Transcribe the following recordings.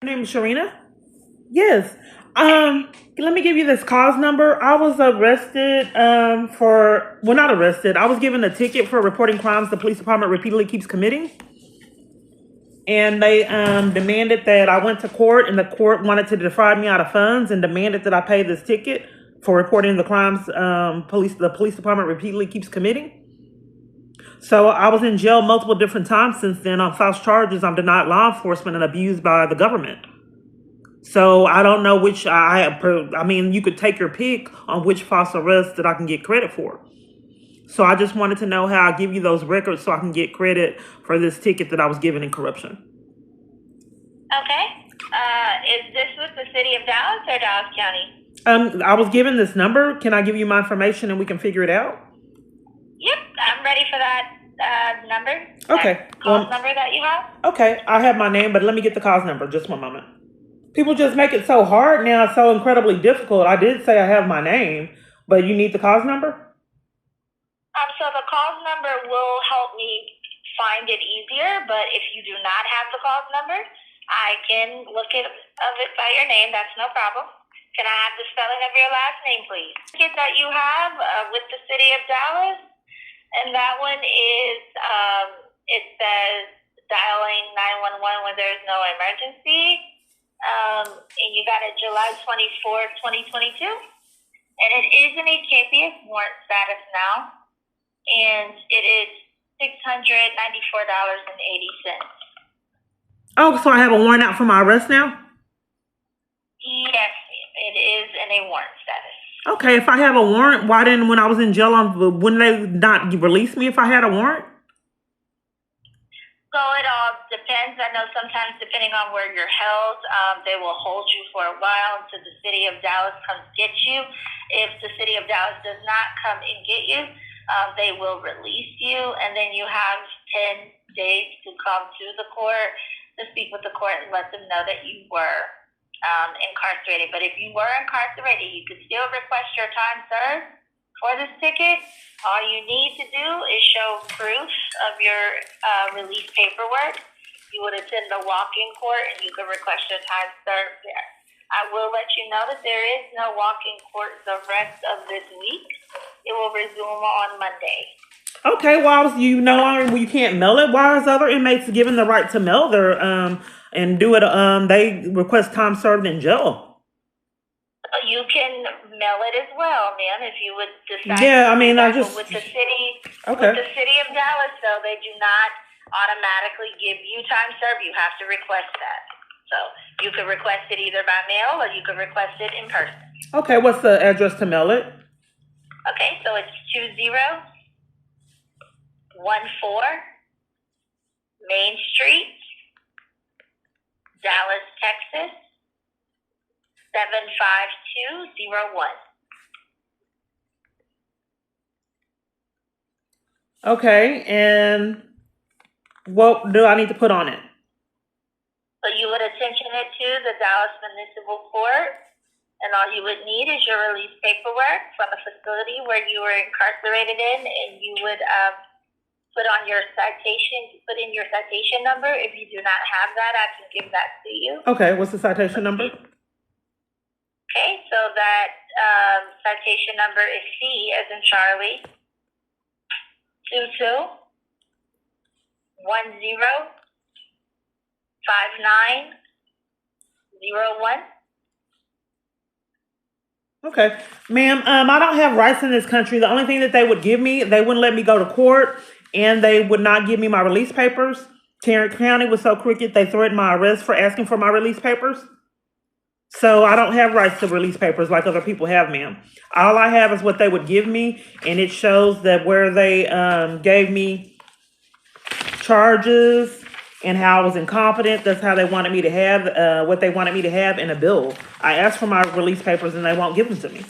Your name is Sharina? Yes. Let me give you this cause number. I was arrested not arrested. I was given a ticket for reporting crimes the police department repeatedly keeps committing. And they demanded that I went to court, and the court wanted to defraud me out of funds and demanded that I pay this ticket for reporting the crimes the police department repeatedly keeps committing. So I was in jail multiple different times since then on false charges. I'm denied law enforcement and abused by the government. So I don't know which I mean, you could take your pick on which false arrest that I can get credit for. So I just wanted to know how I give you those records so I can get credit for this ticket that I was given in corruption. Okay. Is this with the city of Dallas or Dallas County? I was given this number. Can I give you my information and we can figure it out? Yep, I'm ready for that number. Okay. Call number that you have? Okay, I have my name, but let me get the cause number. Just one moment. People just make it so hard now, so incredibly difficult. I did say I have my name, but you need the cause number? So the cause number will help me find it easier, but if you do not have the cause number, I can look at it by your name. That's no problem. Can I have the spelling of your last name, please? Ticket that you have with the city of Dallas, and that one is, it says dialing 911 when there's no emergency. And you got it July 24th, 2022. And it is in a KPS warrant status now. And it is $694.80. Oh, so I have a warrant out for my arrest now? Yes, ma'am. It is in a warrant status. Okay, if I have a warrant, why didn't, when I was in jail, wouldn't they not release me if I had a warrant? So it all depends. I know sometimes depending on where you're held, they will hold you for a while until the city of Dallas comes get you. If the city of Dallas does not come and get you, they will release you, and then you have 10 days to come to the court to speak with the court and let them know that you were incarcerated. But if you were incarcerated, you could still request your time served for this ticket. All you need to do is show proof of your release paperwork. You would attend the walk-in court and you can request your time served there. I will let you know that there is no walk-in court the rest of this week. It will resume on Monday. Okay, well, you can't mail it. Why is other inmates given the right to mail their and do it? They request time served in jail. You can mail it as well, ma'am, if you would decide. Yeah, I mean, with the city. Okay. With the city of Dallas, though, they do not automatically give you time served. You have to request that. So you can request it either by mail or you can request it in person. Okay, what's the address to mail it? Okay, so it's 2014 Main Street, Dallas, Texas, 75201. Okay, and what do I need to put on it? So you would attention it to the Dallas Municipal Court, and all you would need is your release paperwork from the facility where you were incarcerated in, and you would put in your citation number. If you do not have that, I can give that to you. Okay, what's the citation number? Okay, so that citation number is C as in Charlie, 22105901. Okay, ma'am, I don't have rights in this country. The only thing that they would give me, they wouldn't let me go to court, and they would not give me my release papers. Tarrant County was so crooked, they threatened my arrest for asking for my release papers. So I don't have rights to release papers like other people have, ma'am. All I have is what they would give me, and it shows that where they gave me charges and how I was incompetent. That's how they wanted me to have what they wanted me to have in a bill. I asked for my release papers, and they won't give them to me. Okay.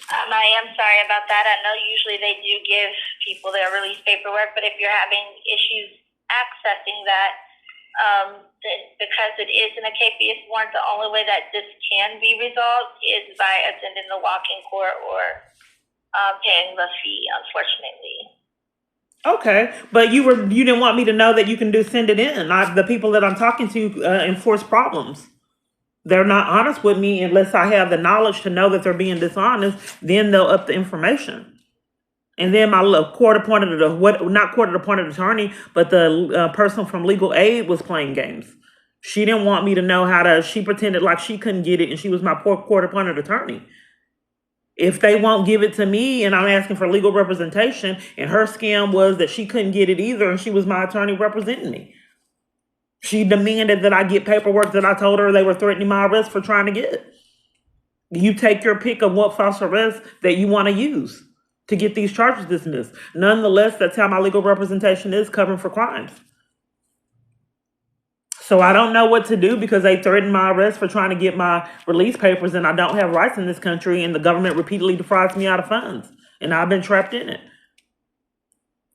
I am sorry about that. I know usually they do give people their release paperwork, but if you're having issues accessing that, because it is in a KPS warrant, the only way that this can be resolved is by attending the walk-in court or paying the fee, unfortunately. Okay, but you didn't want me to know that you can send it in. The people that I'm talking to enforce problems. They're not honest with me unless I have the knowledge to know that they're being dishonest. Then they'll up the information. And then my court appointed not court appointed attorney, but the person from legal aid was playing games. She didn't want me to know how to. She pretended like she couldn't get it, and she was my poor court appointed attorney. If they won't give it to me and I'm asking for legal representation, and her scam was that she couldn't get it either, and she was my attorney representing me. She demanded that I get paperwork that I told her they were threatening my arrest for trying to get. You take your pick of what false arrest that you want to use to get these charges dismissed. Nonetheless, that's how my legal representation is, covering for crimes. So I don't know what to do because they threatened my arrest for trying to get my release papers, and I don't have rights in this country, and the government repeatedly defrauds me out of funds, and I've been trapped in it.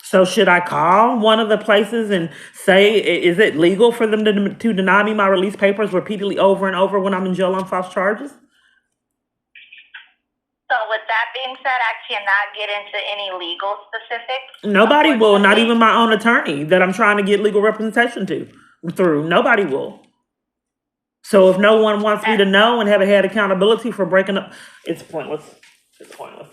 So should I call one of the places and say, is it legal for them to deny me my release papers repeatedly over and over when I'm in jail on false charges? So with that being said, I cannot get into any legal specifics. Nobody will, not even my own attorney that I'm trying to get legal representation through. Nobody will. So if no one wants me to know and haven't had accountability for breaking up, it's pointless. It's pointless.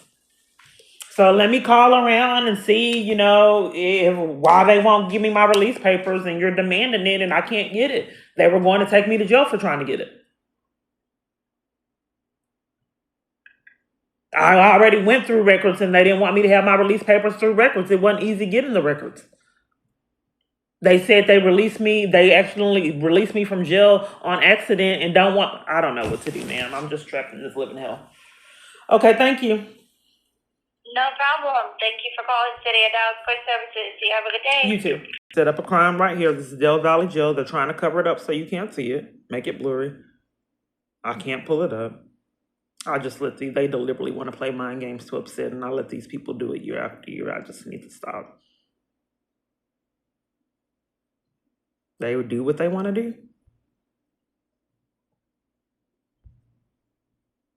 So let me call around and see, why they won't give me my release papers, and you're demanding it and I can't get it. They were going to take me to jail for trying to get it. I already went through records and they didn't want me to have my release papers through records. It wasn't easy getting the records. They said they actually released me from jail on accident and I don't know what to do, man. I'm just trapped in this living hell. Okay, thank you. No problem. Thank you for calling City of Dallas Court Services. You have a good day. You too. Set up a crime right here. This is Del Valley Jail. They're trying to cover it up so you can't see it. Make it blurry. I can't pull it up. I just they deliberately want to play mind games to upset, and I let these people do it year after year. I just need to stop. They would do what they want to do.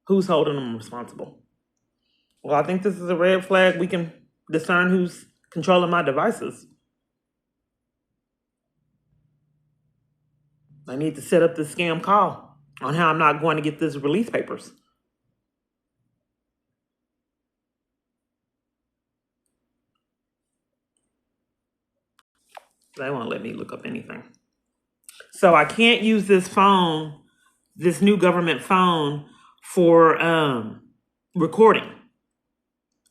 Who's holding them responsible? Well, I think this is a red flag. We can discern who's controlling my devices. I need to set up this scam call on how I'm not going to get this release papers. They won't let me look up anything. So I can't use this phone, this new government phone, for recording.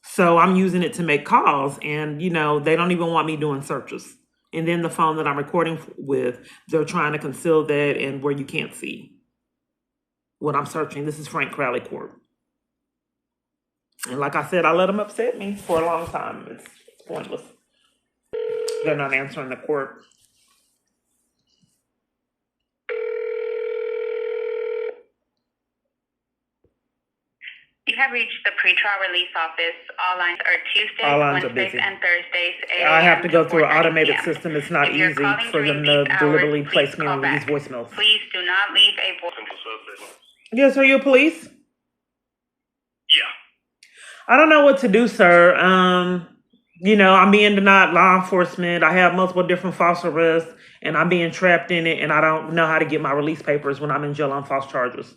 So I'm using it to make calls, and they don't even want me doing searches. And then the phone that I'm recording with, they're trying to conceal that and where you can't see what I'm searching. This is Frank Crowley Court. And like I said, I let them upset me for a long time. It's pointless. They're not answering the court. You have reached the pretrial release office. All lines are Tuesdays, All lines are Wednesdays, busy. and Thursdays. 8 I have to go through an 4:30 automated p.m. system. It's not If you're easy calling for them during to these deliberately hours, place please me call on these back. voicemails. Please do not leave a voice. Yes, are you police? Yeah. I don't know what to do, sir. I'm being denied law enforcement. I have multiple different false arrests, and I'm being trapped in it, and I don't know how to get my release papers when I'm in jail on false charges.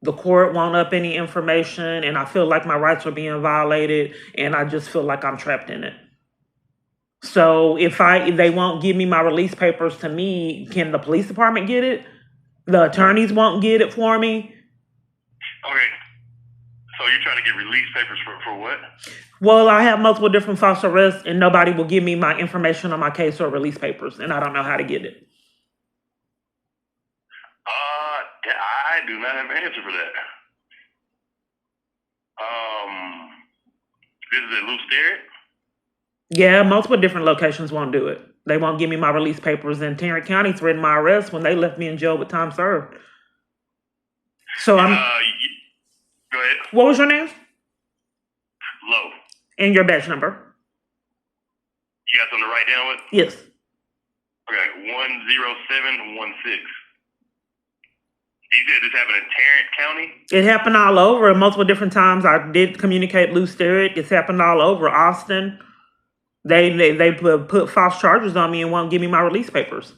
The court won't up any information, and I feel like my rights are being violated, and I just feel like I'm trapped in it. So if they won't give me my release papers to me, can the police department get it? The attorneys won't get it for me. Okay. So you're trying to get release papers for what? Well, I have multiple different false arrests, and nobody will give me my information on my case or release papers, and I don't know how to get it. I do not have an answer for that. This is at Lou Sterrett? Yeah, multiple different locations won't do it. They won't give me my release papers, and Tarrant County threatened my arrest when they left me in jail with time served. So I'm. Go ahead. What was your name? Low. And your badge number? You got something to write down with? Yes. Okay, 10716. You said this happened in Tarrant County? It happened all over multiple different times. I did communicate Lou Sterrett. It's happened all over Austin. They put false charges on me and won't give me my release papers.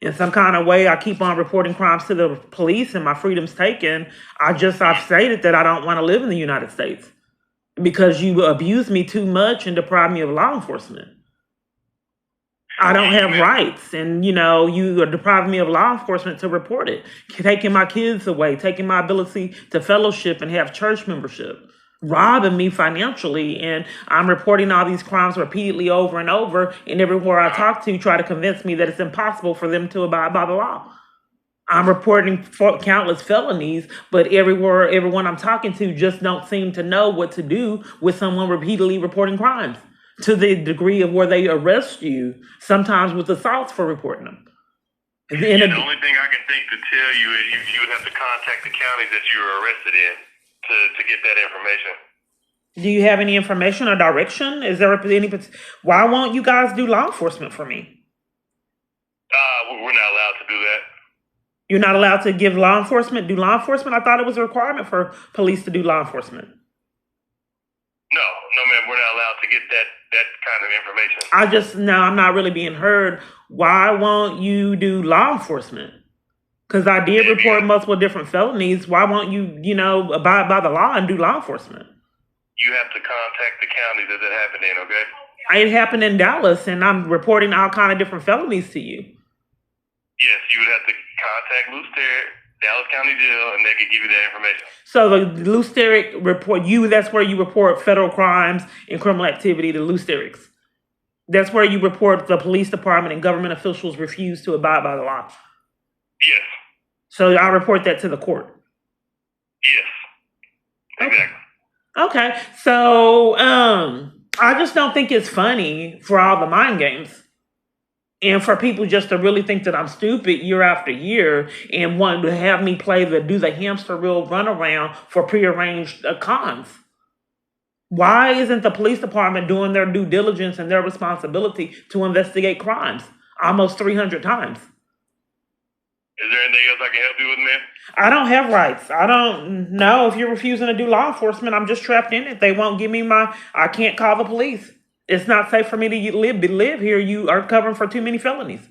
In some kind of way, I keep on reporting crimes to the police and my freedom's taken. I've stated that I don't want to live in the United States because you abuse me too much and deprive me of law enforcement. I don't have rights, and you are depriving me of law enforcement to report it, taking my kids away, taking my ability to fellowship and have church membership, robbing me financially, and I'm reporting all these crimes repeatedly over and over, and everywhere I talk to try to convince me that it's impossible for them to abide by the law. I'm reporting countless felonies, but everyone I'm talking to just don't seem to know what to do with someone repeatedly reporting crimes to the degree of where they arrest you, sometimes with assaults for reporting them. The only thing I can think to tell you is you would have to contact the county that you were arrested in to get that information. Do you have any information or direction? Is there why won't you guys do law enforcement for me? We're not allowed to do that. You're not allowed to do law enforcement? I thought it was a requirement for police to do law enforcement. No, ma'am, we're not allowed to get that kind of information. I'm not really being heard. Why won't you do law enforcement? Because I did report multiple different felonies. Why won't you, abide by the law and do law enforcement? You have to contact the county that happened in, okay? It happened in Dallas, and I'm reporting all kind of different felonies to you. Yes, you would have to contact Dallas County Jail, and they could give you that information. So the Lusteric report, that's where you report federal crimes and criminal activity to Lusterics. That's where you report the police department and government officials refuse to abide by the law. Yes. So I report that to the court. Yes. Exactly. Okay. So I just don't think it's funny for all the mind games. And for people just to really think that I'm stupid year after year and want to have me do the hamster wheel runaround for prearranged cons. Why isn't the police department doing their due diligence and their responsibility to investigate crimes almost 300 times? Is there anything else I can help you with, man? I don't have rights. I don't know. If you're refusing to do law enforcement, I'm just trapped in it. They won't give me I can't call the police. It's not safe for me to live here. You are covering for too many felonies. Okay,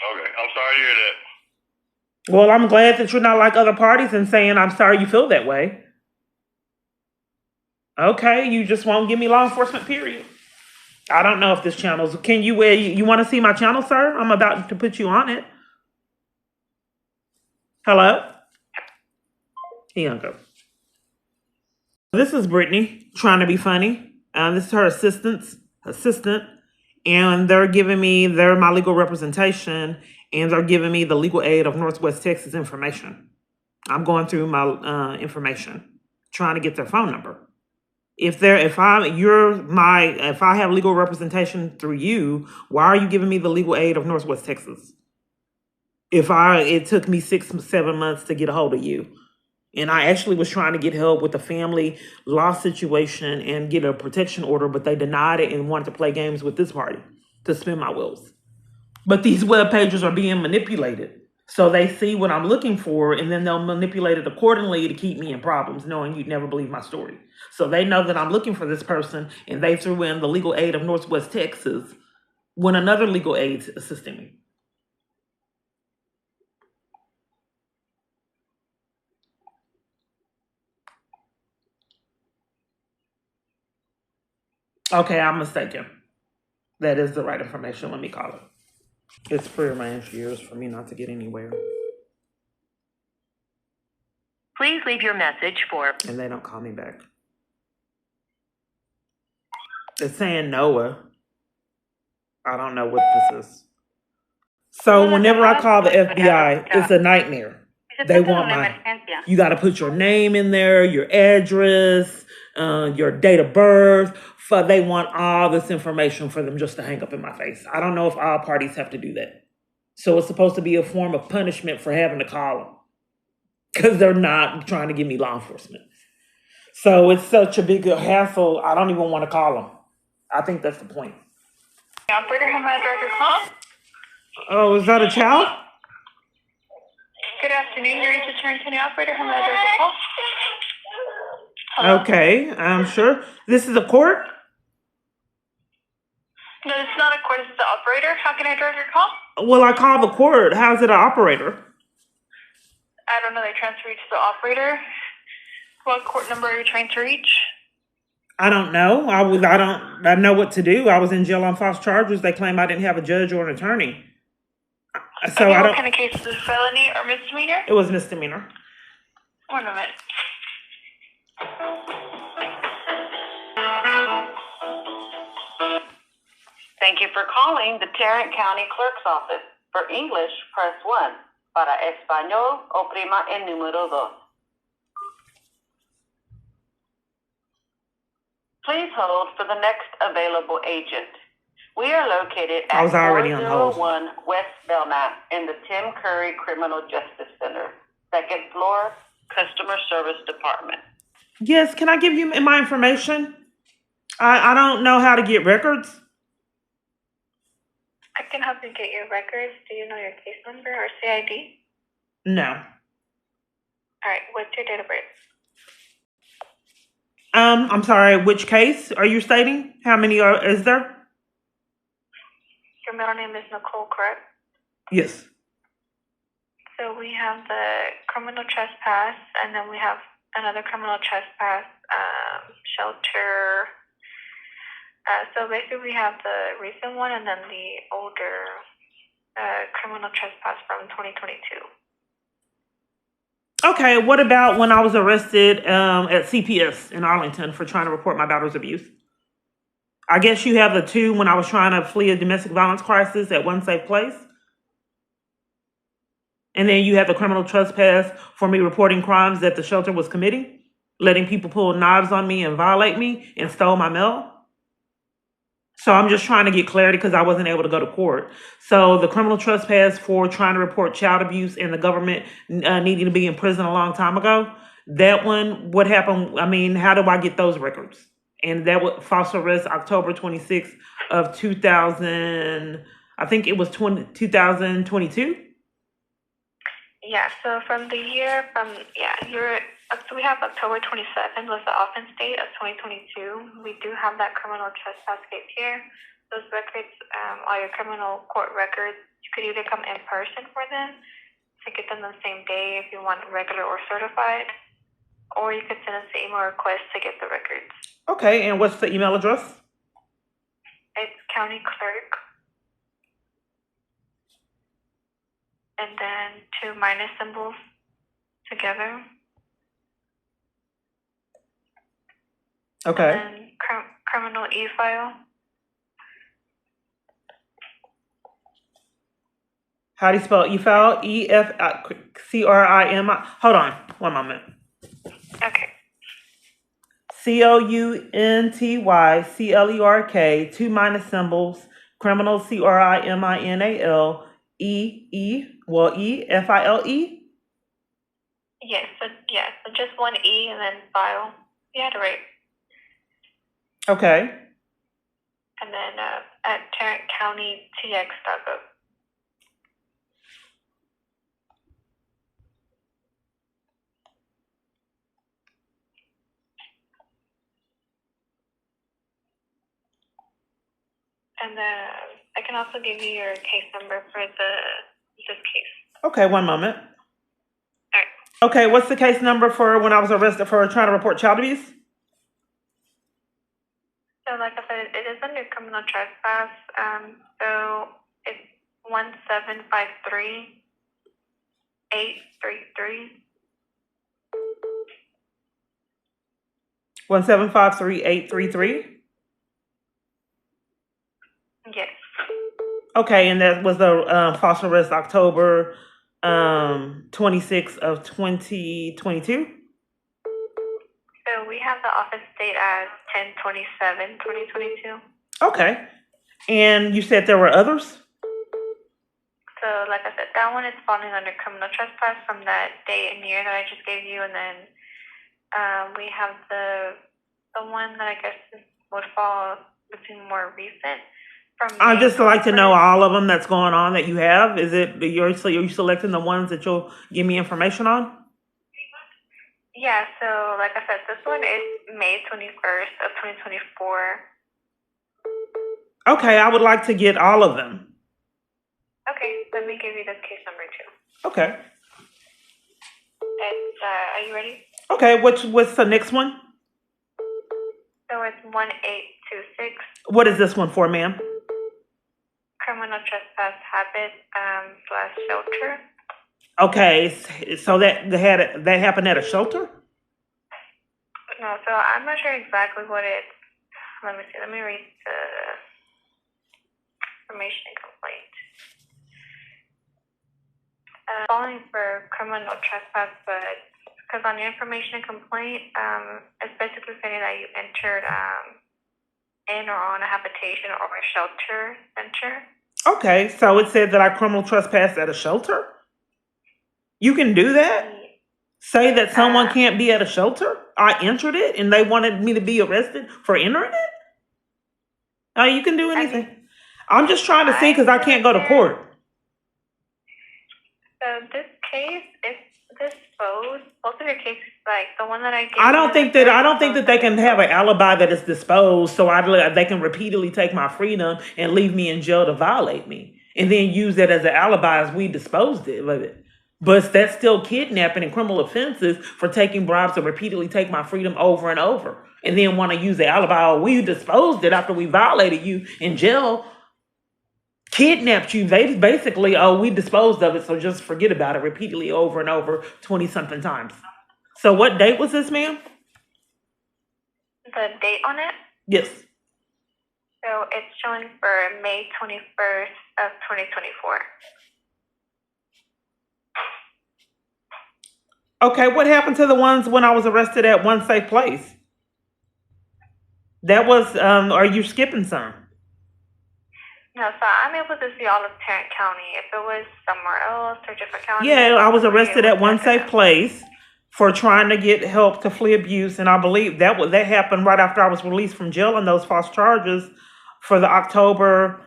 I'm sorry to hear that. Well, I'm glad that you're not like other parties and saying, I'm sorry you feel that way. Okay, you just won't give me law enforcement, period. I don't know if this channel's... Can you want to see my channel, sir? I'm about to put you on it. Hello? He hung up. This is Brittany trying to be funny. This is her assistant, and they're giving me, they're my legal representation, and they're giving me the legal aid of Northwest Texas information. I'm going through my information, trying to get their phone number. If I have legal representation through you, why are you giving me the legal aid of Northwest Texas? It took me 6-7 months to get a hold of you. And I actually was trying to get help with the family law situation and get a protection order, but they denied it and wanted to play games with this party to spin my wheels. But these web pages are being manipulated. So they see what I'm looking for, and then they'll manipulate it accordingly to keep me in problems, knowing you'd never believe my story. So they know that I'm looking for this person, and they threw in the legal aid of Northwest Texas when another legal aid's assisting me. Okay, I'm mistaken. That is the right information. Let me call it. It's prearranged years for me not to get anywhere. Please leave your message for... And they don't call me back. It's saying Noah. I don't know what this is. So whenever I call the FBI, it's a nightmare. They want you got to put your name in there, your address, your date of birth. They want all this information for them just to hang up in my face. I don't know if all parties have to do that. So it's supposed to be a form of punishment for having to call them because they're not trying to give me law enforcement. So it's such a big hassle. I don't even want to call them. I think that's the point. Operator, how may I direct your call? Oh, is that a child? Good afternoon. You're reached Attorney County Operator. How may I direct your call? Hello? Okay, I'm sure. This is a court? No, this is not a court. This is the operator. How can I direct your call? Well, I called the court. How's it an operator? I don't know. They transfer you to the operator. What court number are you trying to reach? I don't know. I know what to do. I was in jail on false charges. They claim I didn't have a judge or an attorney. So Okay, I what don't. kind of case is this? Felony or misdemeanor? It was misdemeanor. 1 moment. Thank you for calling the Tarrant County Clerk's Office. For English, press 1. Para español, oprima el número 2. Please hold for the next available agent. We are located I at was already on hold. 401 West Belknap in the Tim Curry Criminal Justice Center, second floor, Customer Service Department. Yes, can I give you my information? I don't know how to get records. I can help you get your records. Do you know your case number or CID? No. All right. What's your date of birth? I'm sorry, which case are you stating? How many is there? Your middle name is Nicole, correct? Yes. So we have the criminal trespass, and then we have another criminal trespass, shelter. So basically we have the recent one and then the older criminal trespass from 2022. Okay, what about when I was arrested at CPS in Arlington for trying to report my daughter's abuse? I guess you have the two when I was trying to flee a domestic violence crisis at One Safe Place. And then you have the criminal trespass for me reporting crimes that the shelter was committing, letting people pull knives on me and violate me and stole my mail. So I'm just trying to get clarity because I wasn't able to go to court. So the criminal trespass for trying to report child abuse and the government needing to be in prison a long time ago, that one, what happened? I mean, how do I get those records? And that was false arrest October 26th of 2000, I think it was 2022. Yeah, so from the year so we have October 27th was the offense date of 2022. We do have that criminal trespass case here. Those records, all your criminal court records, you could either come in person for them to get them the same day if you want regular or certified, or you could send us an email request to get the records. Okay, and what's the email address? It's county clerk, and then 2 minus symbols together. Okay. And then criminal e-file. How do you spell e-file? E-F-C-R-I-M-I. Hold on, one moment. Okay. COUNTYCLERK, 2 minus symbols, criminal CRIMINAL, E-F-I-L-E? Yes, so just one E and then file. You had it right. Okay. And then at tarrantcountytx.gov. And then I can also give you your case number for this case. Okay, one moment. All right. Okay, what's the case number for when I was arrested for trying to report child abuse? So like I said, it is under criminal trespass. So it's 1753833. 1753833? Yes. Okay, and that was the false arrest October 26th of 2022? So we have the office date as 10/27/2022. Okay. And you said there were others? So like I said, that one is falling under criminal trespass from that date and year that I just gave you, and then we have the one that I guess would fall between more recent. I'd just like to know all of them that's going on that you have. Is it, are you selecting the ones that you'll give me information on? Yeah, so like I said, this one is May 21st of 2024. Okay, I would like to get all of them. Okay, let me give you the case number too. Okay. It's, are you ready? Okay, what's the next one? So it's 1826, What is this one for, ma'am? criminal trespass habit, / shelter. Okay, so that happened at a shelter? No, so I'm not sure exactly what it's, let me see, let me read the information and complaint. Calling for criminal trespass, but because on your information and complaint, it's basically saying that you entered in or on a habitation or a shelter center. Okay, so it said that I criminal trespassed at a shelter? You can do that? Say that someone can't be at a shelter? I entered it and they wanted me to be arrested for entering it? Oh, you can do anything. I'm just trying to see because I can't go to court. So this case is disposed. Both of your cases, like the one that I gave. I don't think that they can have an alibi that is disposed, so they can repeatedly take my freedom and leave me in jail to violate me, and then use that as an alibi as we disposed of it. But that's still kidnapping and criminal offenses for taking bribes to repeatedly take my freedom over and over, and then want to use the alibi. Oh, we disposed it after we violated you in jail. Kidnapped you. They basically, we disposed of it, so just forget about it repeatedly over and over 20-something times. So what date was this, ma'am? The date on it? Yes. So it's showing for May 21st of 2024. Okay, what happened to the ones when I was arrested at One Safe Place? That was, are you skipping some? No, so I'm able to see all of Tarrant County. If it was somewhere else or different county. Yeah, I was arrested at One Safe Place for trying to get help to flee abuse, and I believe that happened right after I was released from jail on those false charges for the October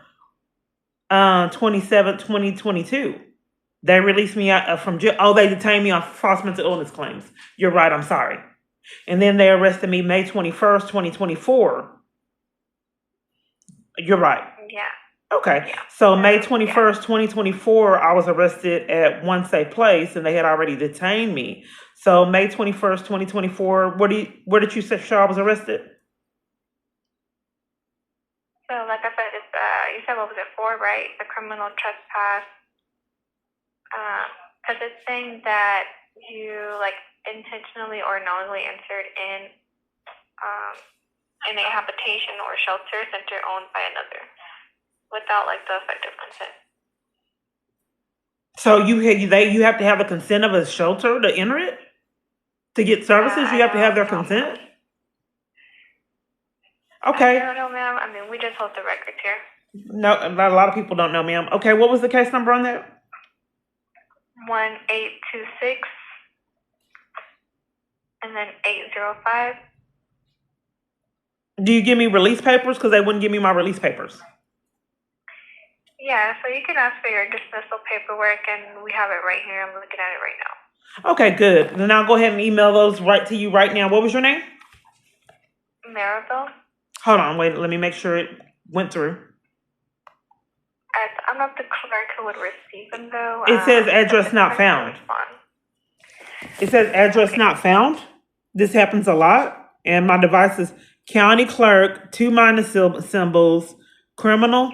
27th, 2022. They released me out from jail. Oh, they detained me on false mental illness claims. You're right, I'm sorry. And then they arrested me May 21st, 2024. You're right. Yeah. Okay, Yeah. so May 21st, 2024, I was arrested at One Safe Place, and they had already detained me. So May 21st, 2024, where did you say I was arrested? So like I said, it's, you said what was it for, right? The criminal trespass. Because it's saying that you like intentionally or knowingly entered in a habitation or shelter center owned by another, without like the effective consent. So you have to have the consent of a shelter to enter it? To get services, you have to have their consent? Okay. I don't know, ma'am. I mean, we just hold the records here. No, a lot of people don't know, ma'am. Okay, what was the case number on that? 1826 and then 805. Do you give me release papers? Because they wouldn't give me my release papers. Yeah, so you can ask for your dismissal paperwork, and we have it right here. I'm looking at it right now. Okay, good. Then I'll go ahead and email those right to you right now. What was your name? Maribel. Hold on, wait. Let me make sure it went through. I'm not the clerk who would receive them, though. It says address not found. It says address not found. This happens a lot. And my device is county clerk, 2 minus symbols, criminal,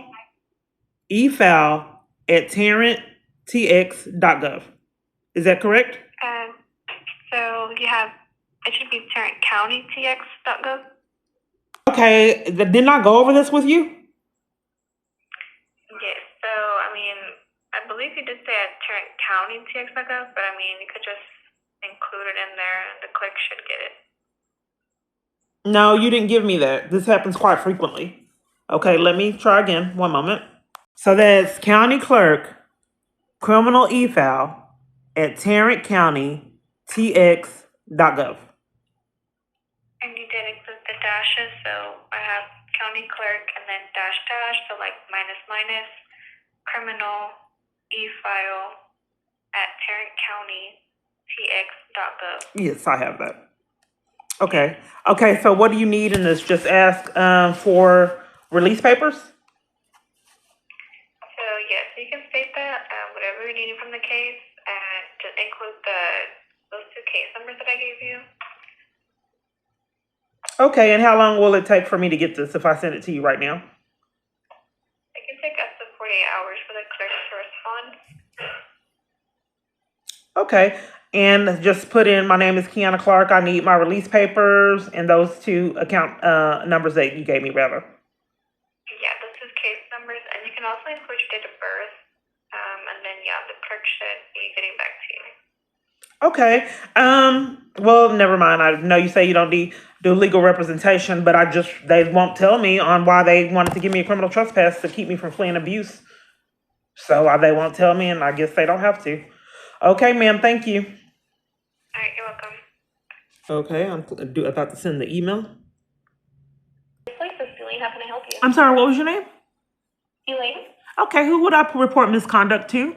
e-file at tarranttx.gov. Is that correct? So you have, it should be tarrantcountytx.gov. Okay, didn't I go over this with you? Yes, so I mean, I believe you did say at tarrantcountytx.gov, but I mean, you could just include it in there and the clerk should get it. No, you didn't give me that. This happens quite frequently. Okay, let me try again. One moment. So that's county clerk, criminal e-file at tarrantcountytx.gov. And you did include the dashes, so I have county clerk and then dash, so like minus, criminal e-file at tarrantcountytx.gov. Yes, I have that. Okay. Okay, so what do you need in this? Just ask for release papers? needing from the case and to include those two case numbers that I gave you. Okay, and how long will it take for me to get this if I send it to you right now? It can take up to 48 hours for the clerk to respond. Okay, and just put in my name is Kiana Clark. I need my release papers and those two account numbers that you gave me, rather. Yeah, those two case numbers, and you can also include your date of birth. And then yeah, the clerk should be getting back to you. Okay. Well, never mind. I know you say you don't do legal representation, but they won't tell me on why they wanted to give me a criminal trespass to keep me from fleeing abuse. So they won't tell me, and I guess they don't have to. Okay, ma'am. Thank you. All right, you're welcome. Okay, I'm about to send the email. Please, this is Elaine. How can I help you? I'm sorry. What was your name? Elaine? Okay. Who would I report misconduct to?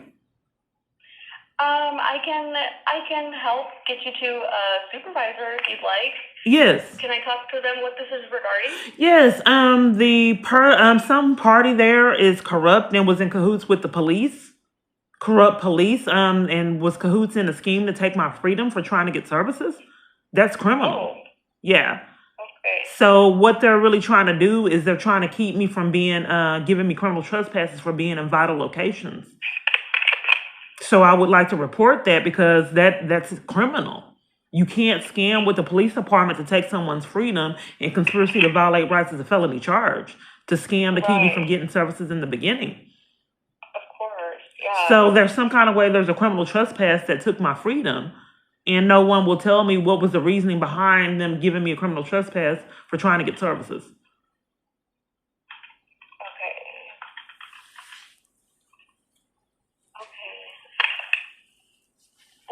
I can help get you to a supervisor if you'd like. Yes. Can I talk to them what this is regarding? Yes. Some party there is corrupt and was in cahoots with the police. Corrupt police. And was cahoots in a scheme to take my freedom for trying to get services. That's criminal. Oh, Yeah. okay. So what they're really trying to do is they're trying to keep me from being giving me criminal trespasses for being in vital locations. So I would like to report that because that's criminal. You can't scam with the police department to take someone's freedom, and conspiracy to violate rights is a felony charge. To scam to keep me from getting services in the beginning. Of course, yeah. So there's some kind of way there's a criminal trespass that took my freedom, and no one will tell me what was the reasoning behind them giving me a criminal trespass for trying to get services.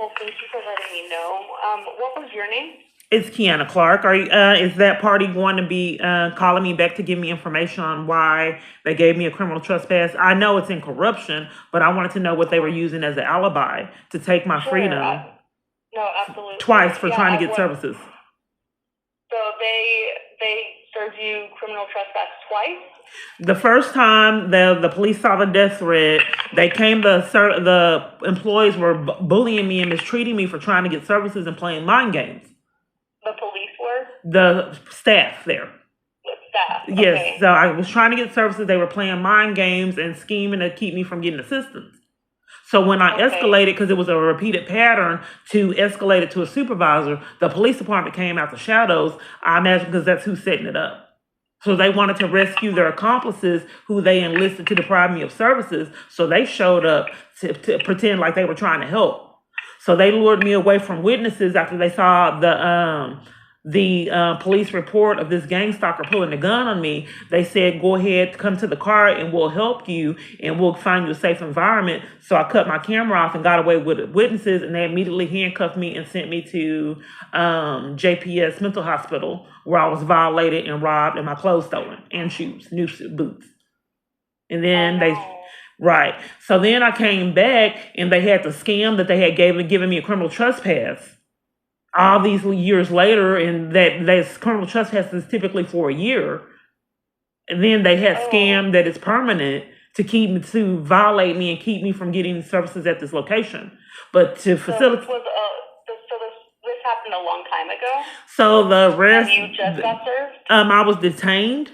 Well, thank you for letting me know. What was your name? It's Kiana Clark. Is that party going to be calling me back to give me information on why they gave me a criminal trespass? I know it's in corruption, but I wanted to know what they were using as an alibi to take my freedom. No, absolutely. Twice for trying to get services. So they served you criminal trespass twice? The first time the police saw the death threat, they came. The employees were bullying me and mistreating me for trying to get services and playing mind games. The police were? The staff there. The staff. Yes. Okay. So I was trying to get services. They were playing mind games and scheming to keep me from getting assistance. So when I escalated, because it was a repeated pattern, to escalate it to a supervisor, the police department came out the shadows. I imagine because that's who's setting it up. So they wanted to rescue their accomplices who they enlisted to deprive me of services. So they showed up to pretend like they were trying to help. So they lured me away from witnesses after they saw the police report of this gang stalker pulling a gun on me. They said, go ahead, come to the car and we'll help you and we'll find you a safe environment. So I cut my camera off and got away with witnesses, and they immediately handcuffed me and sent me to JPS Mental Hospital, where I was violated and robbed and my clothes stolen and shoes, new boots. And then right. So then I came back and they had the scam that they had given me a criminal trespass. All these years later, and that's criminal trespass is typically for a year. And then they had scam that is permanent to violate me and keep me from getting services at this location. But to facilitate. So this happened a long time ago? So the rest. And you just got served? I was detained.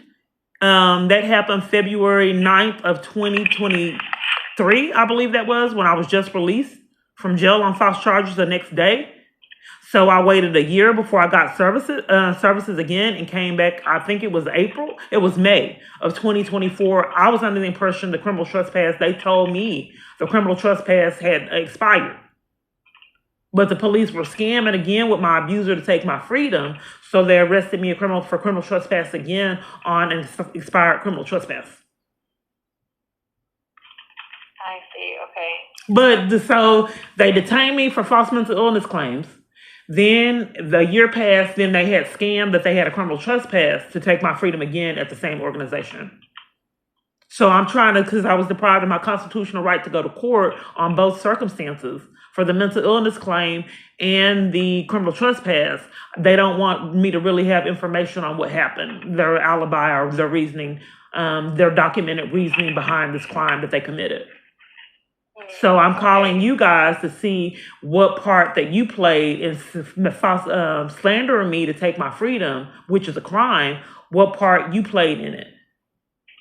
That happened February 9th of 2023, I believe that was, when I was just released from jail on false charges the next day. So I waited a year before I got services again, and came back. I think it was May of 2024. I was under the impression the criminal trespass, they told me the criminal trespass had expired. But the police were scamming again with my abuser to take my freedom. So they arrested me for criminal trespass again on an expired criminal trespass. I see, okay. But so they detained me for false mental illness claims. Then the year passed, then they had scammed that they had a criminal trespass to take my freedom again at the same organization. So I'm trying to, because I was deprived of my constitutional right to go to court on both circumstances for the mental illness claim and the criminal trespass. They don't want me to really have information on what happened, their alibi or their reasoning, their documented reasoning behind this crime that they committed. So I'm calling you guys to see what part that you played in slandering me to take my freedom, which is a crime, what part you played in it.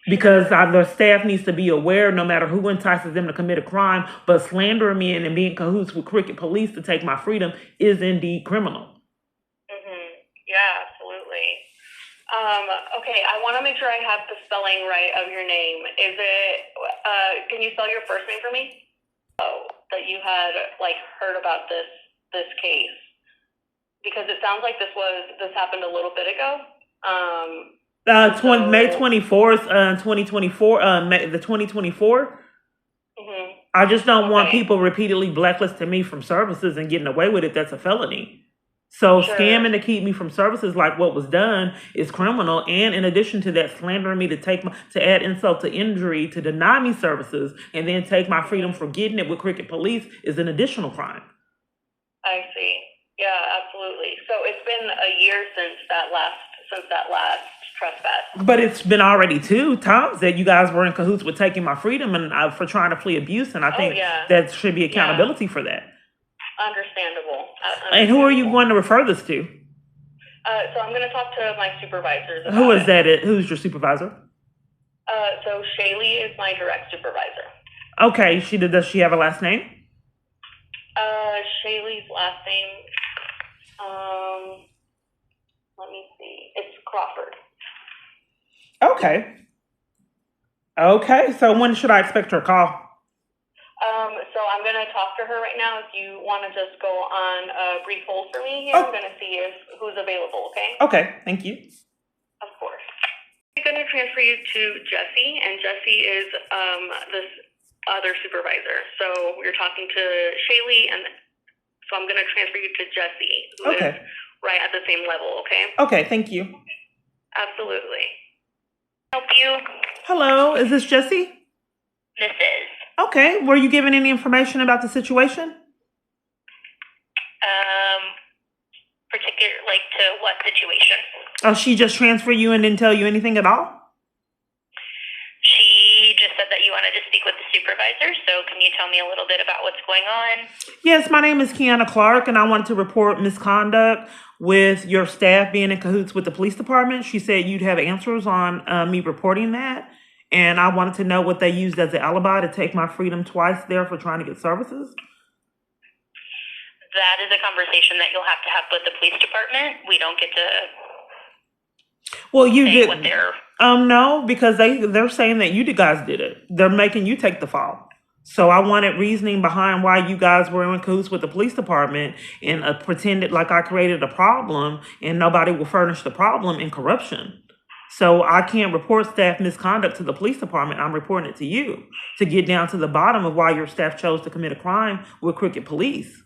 Because the staff needs to be aware, no matter who entices them to commit a crime, but slandering me and being in cahoots with crooked police to take my freedom is indeed criminal. Yeah, absolutely. Okay, I want to make sure I have the spelling right of your name. Is it, can you spell your first name for me? Oh, that you had, like, heard about this case. Because it sounds like this happened a little bit ago. May 24th, 2024, the 2024. I just don't want people repeatedly blacklisting me from services and getting away with it. That's a felony. So scamming to keep me from services like what was done is criminal. And in addition to that, slandering me to add insult to injury, to deny me services, and then take my freedom for getting it with crooked police is an additional crime. I see. Yeah, absolutely. So it's been a year since that last trespass. But it's been already 2 times that you guys were in cahoots with taking my freedom and for trying to flee abuse, and I think that should be accountability for that. Understandable. And who are you going to refer this to? So I'm going to talk to my supervisors. Who is that? Who's your supervisor? So Shaylee is my direct supervisor. Okay. Does she have a last name? Shaylee's last name, let me see. It's Crawford. Okay. So when should I expect her call? So I'm going to talk to her right now. If you want to just go on a brief hold for me here, I'm going to see who's available, okay? Okay, thank you. Of course. I'm going to transfer you to Jesse, and Jesse is this other supervisor. So you're talking to Shaylee, and so I'm going to transfer you to Jesse, who is right at the same level, okay? Okay, thank you. Absolutely. Help you? Hello, is this Jesse? This is. Okay, were you given any information about the situation? Like to what situation? Oh, she just transferred you and didn't tell you anything at all? She just said that you wanted to speak with the supervisor, so can you tell me a little bit about what's going on? Yes, my name is Kiana Clark, and I wanted to report misconduct with your staff being in cahoots with the police department. She said you'd have answers on me reporting that, and I wanted to know what they used as an alibi to take my freedom twice there for trying to get services. That is a conversation that you'll have to have with the police department. We don't get to say what they're... No, because they're saying that you guys did it. They're making you take the fall. So I wanted reasoning behind why you guys were in cahoots with the police department and pretended like I created a problem and nobody will furnish the problem in corruption. So I can't report staff misconduct to the police department. I'm reporting it to you to get down to the bottom of why your staff chose to commit a crime with crooked police.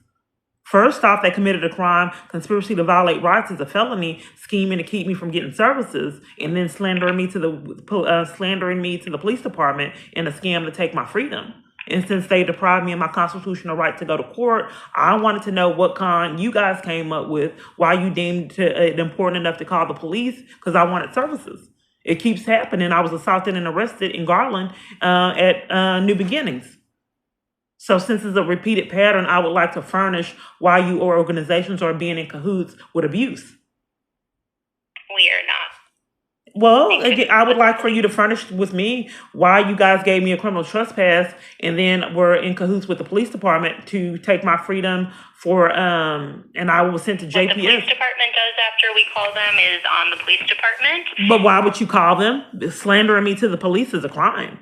First off, they committed a crime. Conspiracy to violate rights is a felony. Scheming to keep me from getting services, and then slandering me to the police department in a scam to take my freedom. And since they deprived me of my constitutional right to go to court, I wanted to know what con you guys came up with, why you deemed it important enough to call the police, because I wanted services. It keeps happening. I was assaulted and arrested in Garland at New Beginnings. So since it's a repeated pattern, I would like to furnish why you or organizations are being in cahoots with abuse. We are not. Well, again, I would like for you to furnish with me why you guys gave me a criminal trespass and then were in cahoots with the police department to take my freedom for, and I was sent to JPS. What the police department does after we call them is on the police department. But why would you call them? Slandering me to the police is a crime.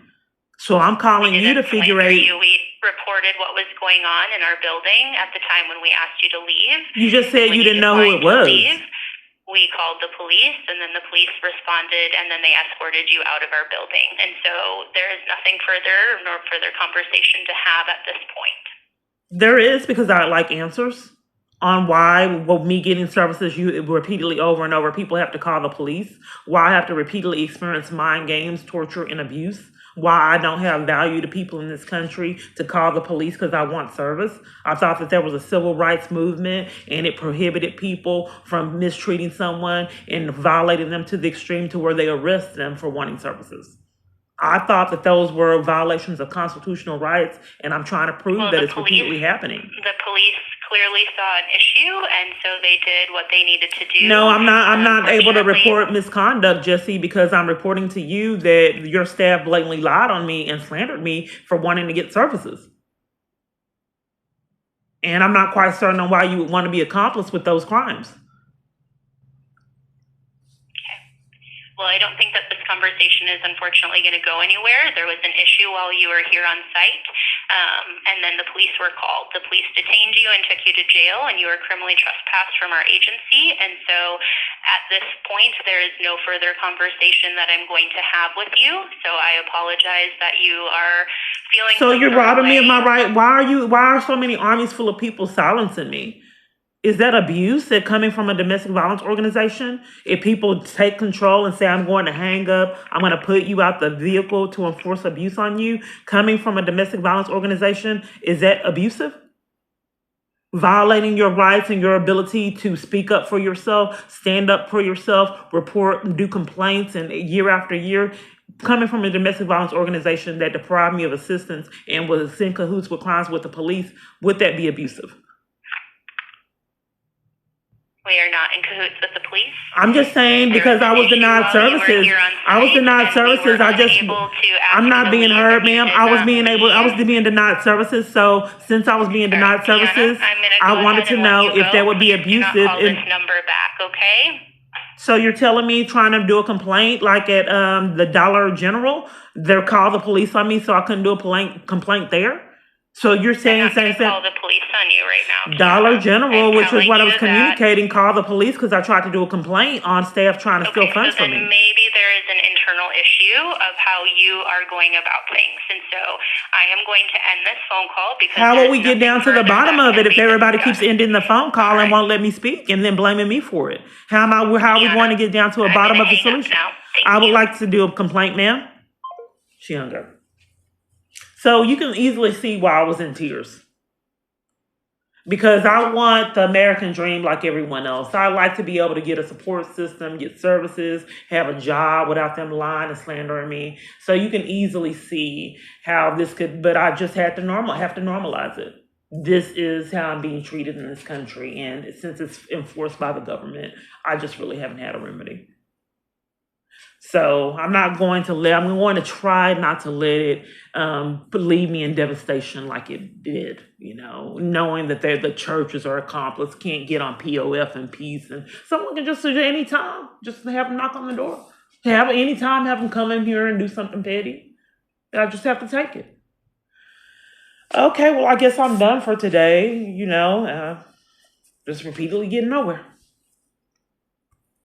So I'm calling you to figure out. We reported what was going on in our building at the time when we asked you to leave. You just said you didn't know who it was. We called the police, and then the police responded, and then they escorted you out of our building. And so there is nothing further, nor further conversation to have at this point. There is, because I'd like answers on why, me getting services you repeatedly over and over, people have to call the police, why I have to repeatedly experience mind games, torture, and abuse, why I don't have value to people in this country to call the police because I want service. I thought that there was a civil rights movement and it prohibited people from mistreating someone and violating them to the extreme to where they arrest them for wanting services. I thought that those were violations of constitutional rights, and I'm trying to prove Well, that the it's repeatedly happening. The police clearly saw an issue, and so they did what they needed to do. No, I'm not able to Unfortunately, report misconduct, Jesse, because I'm reporting to you that your staff blatantly lied on me and slandered me for wanting to get services. And I'm not quite certain on why you would want to be accomplice with those crimes. Well, I don't think that this conversation is unfortunately going to go anywhere. There was an issue while you were here on site, and then the police were called. The police detained you and took you to jail, and you were criminally trespassed from our agency. And so at this point, there is no further conversation that I'm going to have with you. So I apologize that you are feeling So some you're sort robbing me of way. my right. Why are so many armies full of people silencing me? Is that abuse that coming from a domestic violence organization? If people take control and say, I'm going to hang up, I'm going to put you out the vehicle to enforce abuse on you, coming from a domestic violence organization, is that abusive? Violating your rights and your ability to speak up for yourself, stand up for yourself, report and do complaints, and year after year, coming from a domestic violence organization that deprived me of assistance and was in cahoots with crimes with the police, would that be abusive? We are not in cahoots with the police. I'm just saying because I was denied services. I was denied services. I'm not being heard, ma'am. I was being denied services. So since I was being denied services, I wanted to know if that would be abusive. Call this number back, okay? So you're telling me trying to do a complaint like at the Dollar General, they're called the police on me, so I couldn't do a complaint there? So you're saying Call the police on you right now. Dollar General, I'm which is what I telling was you communicating, called the police because I tried to do a complaint on staff trying to steal funds so from then me. maybe there is an internal issue of how you are going about things. And so I am going to end this phone call because How will there's we get down to the nothing bottom further of that it if can be everybody keeps discussed. ending the phone call and won't let me speak and then blaming me for it? How are we going to get down to a I'm bottom gonna of the hang up solution? now. Thank I would you. like to do a complaint, ma'am. She hung up. So you can easily see why I was in tears. Because I want the American dream like everyone else. I like to be able to get a support system, get services, have a job without them lying and slandering me. So you can easily see how this could, but I just have to normalize it. This is how I'm being treated in this country. And since it's enforced by the government, I just really haven't had a remedy. So I'm going to try not to let it leave me in devastation like it did, knowing that the churches are accomplice, can't get on POF and peace. And someone can just at any time, just have them knock on the door. Have them come in here and do something petty. And I just have to take it. Okay, well, I guess I'm done for today, just repeatedly getting nowhere.